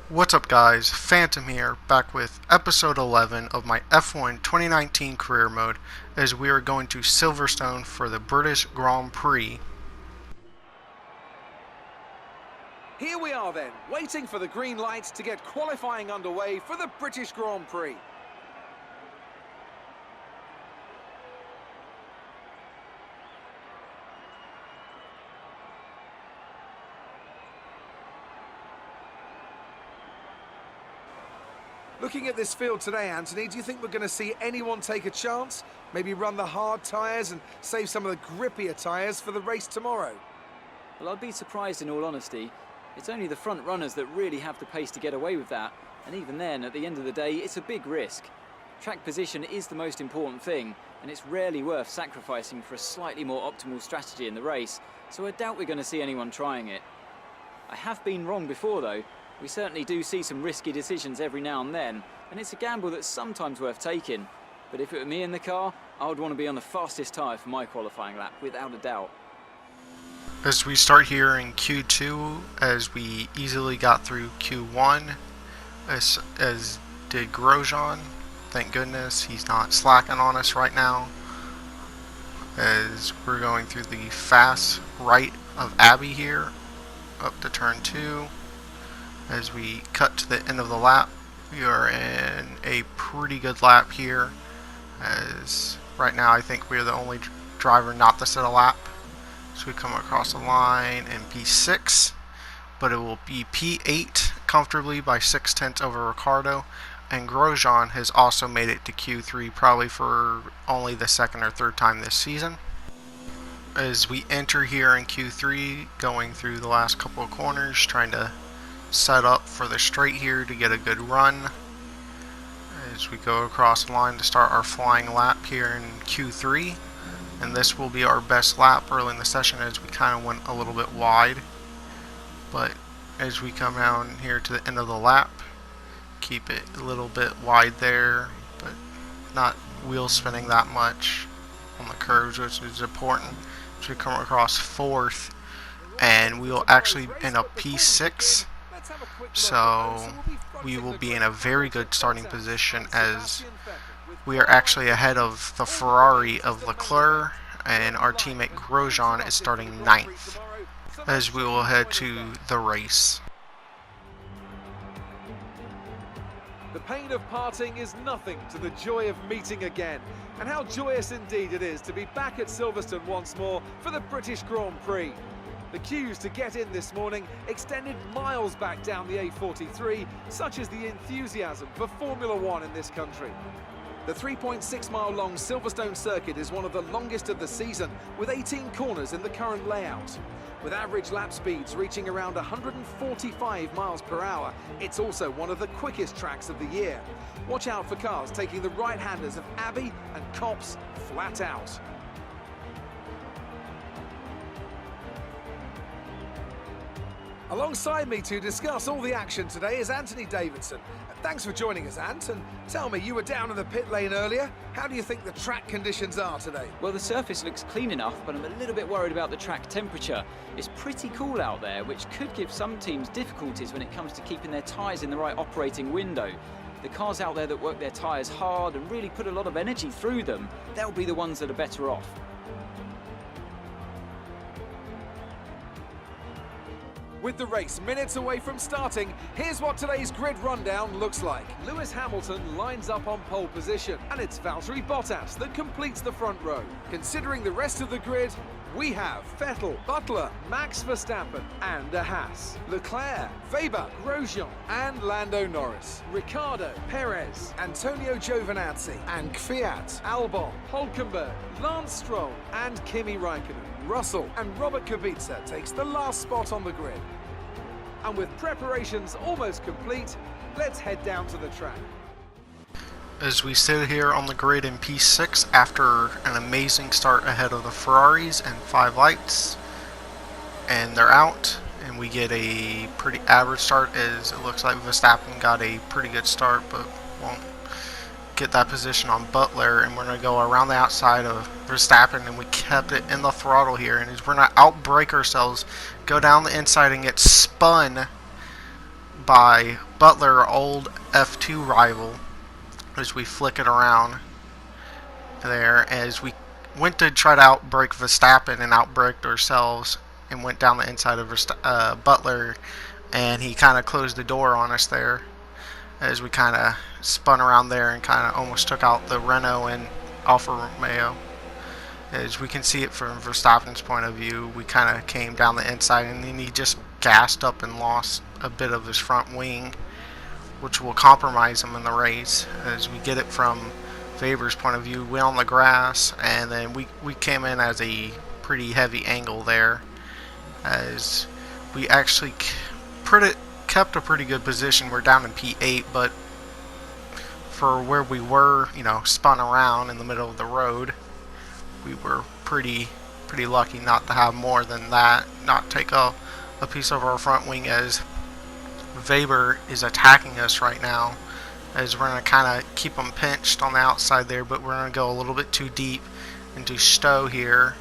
What's up guys, Phantom here, back with episode 11 of my F1 2019 career mode as we are going to Silverstone for the British Grand Prix. Here we are then, waiting for the green light to get qualifying underway for the British Grand Prix. Looking at this field today, Anthony, do you think we're going to see anyone take a chance? Maybe run the hard tyres and save some of the grippier tyres for the race tomorrow? Well, I'd be surprised in all honesty. It's only the front runners that really have the pace to get away with that. And even then, at the end of the day, it's a big risk. Track position is the most important thing, and it's rarely worth sacrificing for a slightly more optimal strategy in the race, so I doubt we're going to see anyone trying it. I have been wrong before though. We certainly do see some risky decisions every now and then, and it's a gamble that's sometimes worth taking. But if it were me in the car, I would want to be on the fastest tyre for my qualifying lap, without a doubt. As we start here in Q2, as we easily got through Q1, as did Grosjean. Thank goodness he's not slacking on us right now. As we're going through the fast right of Abbey here, up to turn 2. As we cut to the end of the lap, we are in a pretty good lap here, as right now I think we are the only driver not to set a lap. So we come across the line in P6, but it will be P8 comfortably by 6/10 over Ricardo, and Grosjean has also made it to Q3 probably for only the second or third time this season. As we enter here in Q3, going through the last couple of corners, trying to set up for the straight here to get a good run as we go across the line to start our flying lap here in Q3, and this will be our best lap early in the session as we kind of went a little bit wide. But as we come down here to the end of the lap, keep it a little bit wide there, but not wheel spinning that much on the curves, which is important. So we come across 4th, and we will actually end up P6. So we will be in a very good starting position as we are actually ahead of the Ferrari of Leclerc, and our teammate Grosjean is starting 9th as we will head to the race. The pain of parting is nothing to the joy of meeting again. And how joyous indeed it is to be back at Silverstone once more for the British Grand Prix. The queues to get in this morning extended miles back down the A43, such as the enthusiasm for Formula One in this country. The 3.6-mile-long Silverstone circuit is one of the longest of the season, with 18 corners in the current layout. With average lap speeds reaching around 145 miles per hour, it's also one of the quickest tracks of the year. Watch out for cars taking the right-handers of Abbey and Copse flat out. Alongside me to discuss all the action today is Anthony Davidson. Thanks for joining us, Ant, and tell me, you were down in the pit lane earlier. How do you think the track conditions are today? Well, the surface looks clean enough, but I'm a little bit worried about the track temperature. It's pretty cool out there, which could give some teams difficulties when it comes to keeping their tyres in the right operating window. The cars out there that work their tyres hard and really put a lot of energy through them, they'll be the ones that are better off. With the race minutes away from starting, here's what today's grid rundown looks like. Lewis Hamilton lines up on pole position, and it's Valtteri Bottas that completes the front row. Considering the rest of the grid, we have Vettel, Butler, Max Verstappen, and a Haas. Leclerc, Weber, Grosjean, and Lando Norris. Ricciardo, Perez, Antonio Giovinazzi, and Kvyat, Albon, Hülkenberg, Lance Stroll, and Kimi Raikkonen. Russell and Robert Kubica takes the last spot on the grid. And with preparations almost complete, let's head down to the track. As we sit here on the grid in P6 after an amazing start ahead of the Ferraris and 5 lights, and they're out, and we get a pretty average start as it looks like Verstappen got a pretty good start but won't get that position on Butler, and we're going to go around the outside of Verstappen, and we kept it in the throttle here, and as we're going to outbrake ourselves, go down the inside and get spun by Butler, our old F2 rival, as we flick it around there, as we went to try to outbrake Verstappen and outbraked ourselves and went down the inside of Butler, and he kind of closed the door on us there as we kind of spun around there and kind of almost took out the Renault and Alfa Romeo. As we can see it from Verstappen's point of view, we kind of came down the inside and then he just gassed up and lost a bit of his front wing, which will compromise him in the race. As we get it from Weber's point of view, we on the grass, and then we came in as a pretty heavy angle there, as we actually kept a pretty good position. We're down in P8, but for where we were, spun around in the middle of the road, we were pretty lucky not to have more than that, not take a piece of our front wing, as Weber is attacking us right now, as we're going to kind of keep him pinched on the outside there, but we're going to go a little bit too deep into Stowe here,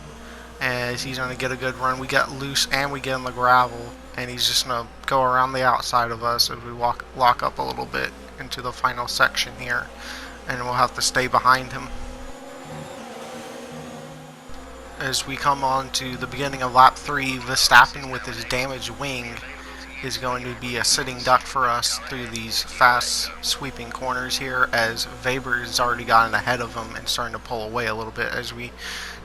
as he's going to get a good run. We got loose and we get in the gravel, and he's just going to go around the outside of us as we lock up a little bit into the final section here, and we'll have to stay behind him. As we come on to the beginning of lap 3, Verstappen with his damaged wing is going to be a sitting duck for us through these fast sweeping corners here, as Weber has already gotten ahead of him and starting to pull away a little bit, as we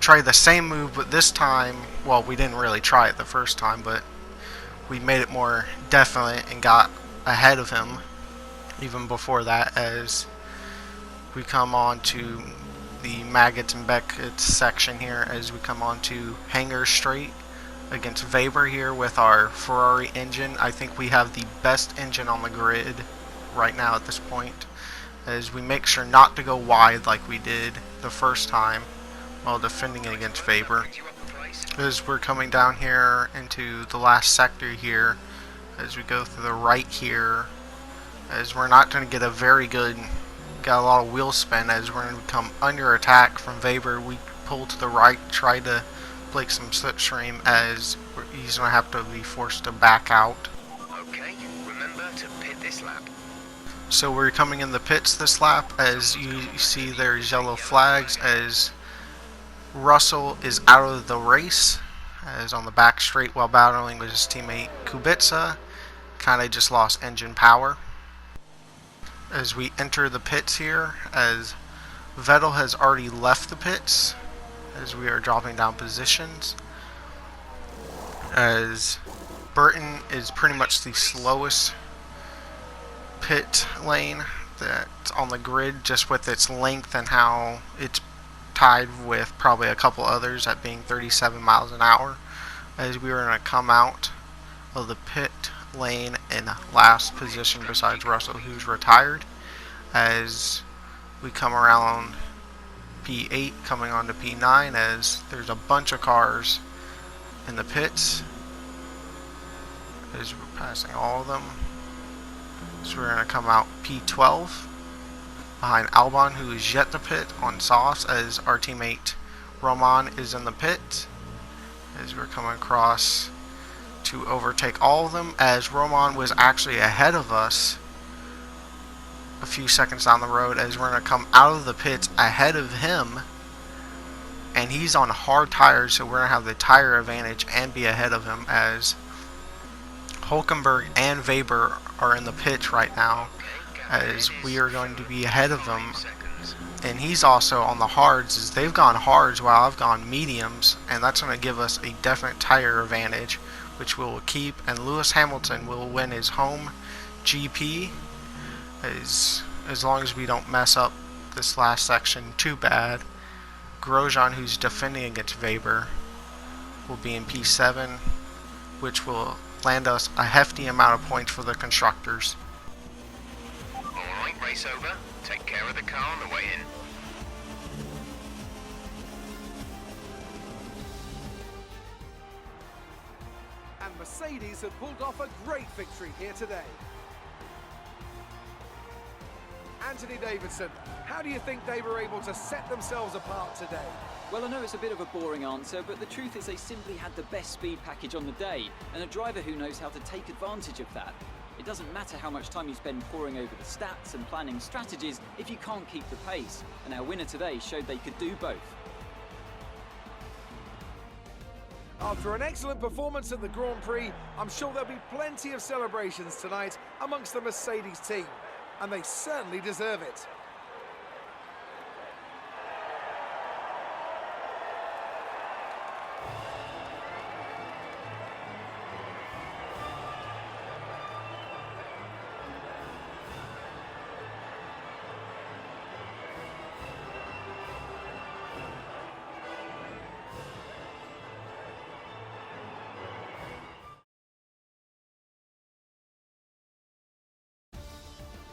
try the same move, but this time, well, we didn't really try it the first time, but we made it more definite and got ahead of him even before that, as we come on to the Maggots and Beckett's section here, as we come on to Hanger Straight against Weber here with our Ferrari engine. I think we have the best engine on the grid right now at this point, as we make sure not to go wide like we did the first time while defending against Weber. As we're coming down here into the last sector here, as we go through the right here, as we're not going to get a very good, got a lot of wheel spin, as we're going to come under attack from Weber. We pull to the right, try to break some slipstream, as he's going to have to be forced to back out. Okay, remember to pit this lap. So we're coming in the pits this lap. As you see, there's yellow flags, as Russell is out of the race, as on the back straight while battling with his teammate Kubica, kind of just lost engine power. As we enter the pits here, as Vettel has already left the pits, as we are dropping down positions, as Burton is pretty much the slowest pit lane that's on the grid, just with its length and how it's tied with probably a couple others at being 37 miles an hour, as we are going to come out of the pit lane in last position besides Russell, who's retired, as we come around P8 coming on to P9, as there's a bunch of cars in the pits, as we're passing all of them. So we're going to come out P12 behind Albon, who is yet to pit on softs, as our teammate Roman is in the pit, as we're coming across to overtake all of them, as Roman was actually ahead of us a few seconds down the road, as we're going to come out of the pits ahead of him, and he's on hard tires, so we're going to have the tire advantage and be ahead of him, as Hulkenberg and Weber are in the pits right now, as we are going to be ahead of them, and he's also on the hards, as they've gone hards while I've gone mediums, and that's going to give us a definite tire advantage, which we'll keep, and Lewis Hamilton will win his home GP, as long as we don't mess up this last section too bad. Grosjean, who's defending against Weber, will be in P7, which will land us a hefty amount of points for the constructors. Alright, race over. Take care of the car on the way in. And Mercedes have pulled off a great victory here today. Anthony Davidson, how do you think they were able to set themselves apart today? Well, I know it's a bit of a boring answer, but the truth is they simply had the best speed package on the day, and a driver who knows how to take advantage of that. It doesn't matter how much time you spend poring over the stats and planning strategies if you can't keep the pace, and our winner today showed they could do both. After an excellent performance at the Grand Prix, I'm sure there'll be plenty of celebrations tonight amongst the Mercedes team, and they certainly deserve it.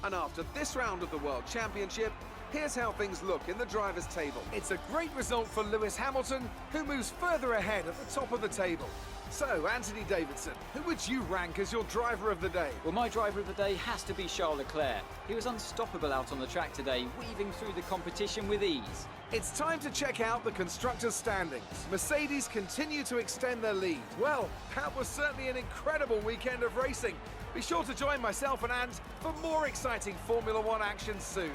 And after this round of the World Championship, here's how things look in the drivers' table. It's a great result for Lewis Hamilton, who moves further ahead at the top of the table. So, Anthony Davidson, who would you rank as your driver of the day? Well, my driver of the day has to be Charles Leclerc. He was unstoppable out on the track today, weaving through the competition with ease. It's time to check out the constructors' standings. Mercedes continue to extend their lead. Well, that was certainly an incredible weekend of racing. Be sure to join myself and Ant for more exciting Formula One action soon.